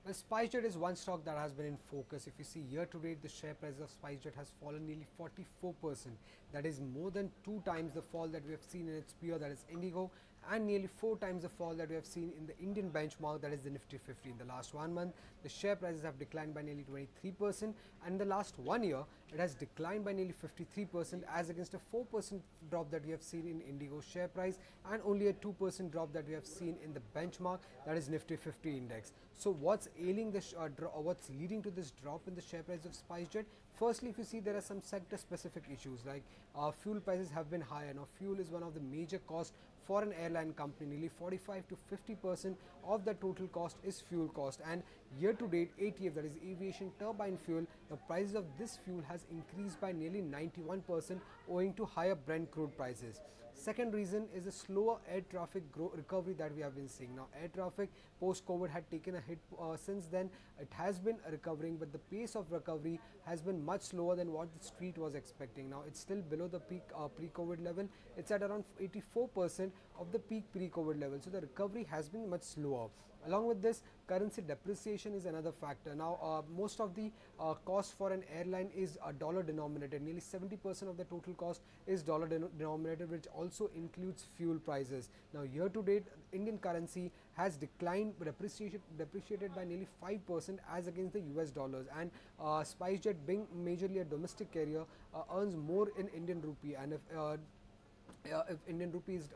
Well, SpiceJet is one stock that has been in focus. If you see year to date, the share price of SpiceJet has fallen nearly 44%. That is more than 2 times the fall that we have seen in its peer, that is Indigo, and nearly 4 times the fall that we have seen in the Indian benchmark, that is the Nifty 50. In the last 1 month, the share prices have declined by nearly 23%, and in the last 1 year, it has declined by nearly 53%, as against a 4% drop that we have seen in Indigo's share price, and only a 2% drop that we have seen in the benchmark, that is Nifty 50 index. So what's ailing this what's leading to this drop in the share price of SpiceJet? Firstly, if you see, there are some sector specific issues like fuel prices have been higher. Now fuel is one of the major costs for an airline company. Nearly 45 to 50% of the total cost is fuel cost, and year to date ATF, that is aviation turbine fuel, the prices of this fuel has increased by nearly 91% owing to higher Brent crude prices. Second reason is the slower air traffic recovery that we have been seeing. Now air traffic post COVID had taken a hit. Since then it has been recovering, but the pace of recovery has been much slower than what the street was expecting. Now it's still below the peak pre-COVID level. It's at around 84% of the peak pre-COVID level, so the recovery has been much slower. Along with this, currency depreciation is another factor. Now most of the cost for an airline is dollar denominated. Nearly 70% of the total cost is dollar denominated, which also includes fuel prices. Now year to date, Indian currency has declined, depreciated by nearly 5% as against the US dollars, and SpiceJet, being majorly a domestic carrier, earns more in Indian rupee, and if Indian rupee is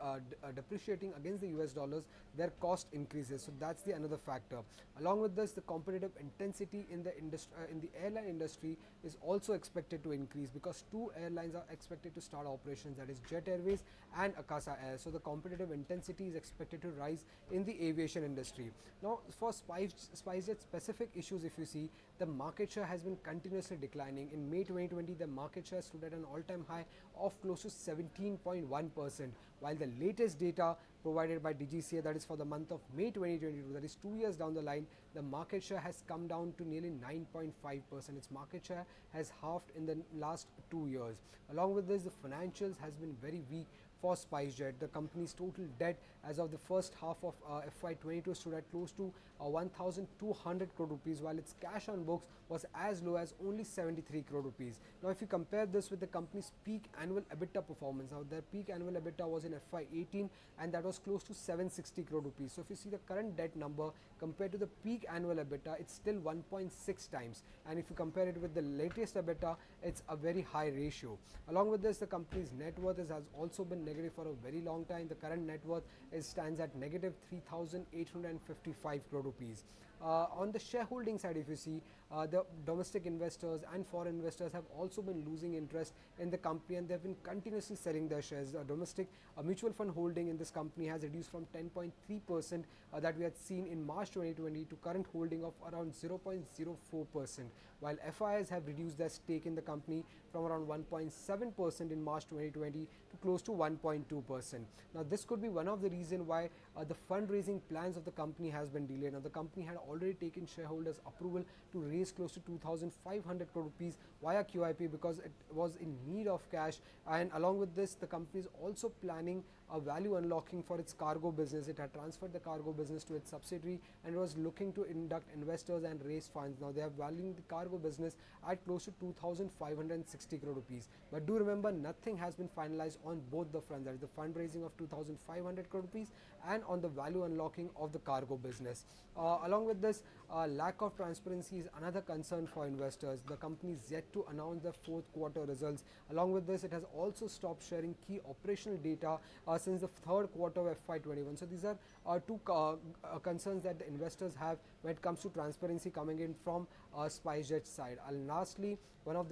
depreciating against the US dollars, their cost increases. So that's the another factor. Along with this, the competitive intensity in the industry, in the airline industry, is also expected to increase because two airlines are expected to start operations, that is Jet Airways and Akasa Air. So the competitive intensity is expected to rise in the aviation industry. Now for SpiceJet specific issues, if you see, the market share has been continuously declining. In May 2020, the market share stood at an all-time high of close to 17.1%, while the latest data provided by DGCA, that is for the month of May 2022, that is 2 years down the line, the market share has come down to nearly 9.5%. Its market share has halved in the last 2 years. Along with this, the financials has been very weak for SpiceJet. The company's total debt as of the first half of FY22 stood at close to 1,200 crore rupees, while its cash on books was as low as only 73 crore rupees. Now if you compare this with the company's peak annual EBITDA performance, now their peak annual EBITDA was in FY18, and that was close to 760 crore rupees. So if you see the current debt number compared to the peak annual EBITDA, it's still 1.6 times, and if you compare it with the latest EBITDA, it's a very high ratio. Along with this, the company's net worth has also been negative for a very long time. The current net worth stands at negative 3,855 crore rupees. On the shareholding side, if you see, the domestic investors and foreign investors have also been losing interest in the company, and they have been continuously selling their shares. Domestic mutual fund holding in this company has reduced from 10.3% that we had seen in March 2020 to current holding of around 0.04%, while FIs have reduced their stake in the company from around 1.7% in March 2020 to close to 1.2%. Now this could be one of the reasons why the fundraising plans of the company has been delayed. Now the company had already taken shareholders approval to raise close to 2,500 crore rupees via QIP because it was in need of cash, and along with this, the company is also planning a value unlocking for its cargo business. It had transferred the cargo business to its subsidiary and was looking to induct investors and raise funds. Now they are valuing the cargo business at close to 2,560 crore rupees, but do remember, nothing has been finalized on both the fronts, that is the fundraising of 2,500 crore rupees and on the value unlocking of the cargo business. Along with this, lack of transparency is another concern for investors. The company is yet to announce the fourth quarter results. Along with this, it has also stopped sharing key operational data since the third quarter of FY21. So these are two concerns that the investors have when it comes to transparency coming in from SpiceJet side. And lastly, one of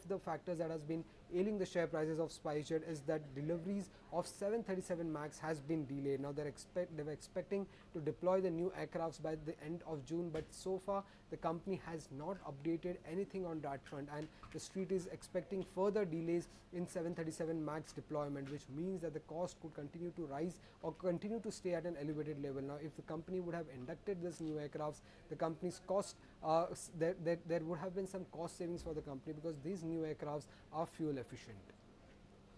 the factors that has been ailing the share prices of SpiceJet is that deliveries of 737 MAX has been delayed. Now they were expecting to deploy the new aircrafts by the end of June, but so far the company has not updated anything on that front, and the street is expecting further delays in 737 MAX deployment, which means that the cost could continue to rise or continue to stay at an elevated level. Now if the company would have inducted this new aircrafts, the company's cost, there would have been some cost savings for the company because these new aircrafts are fuel efficient.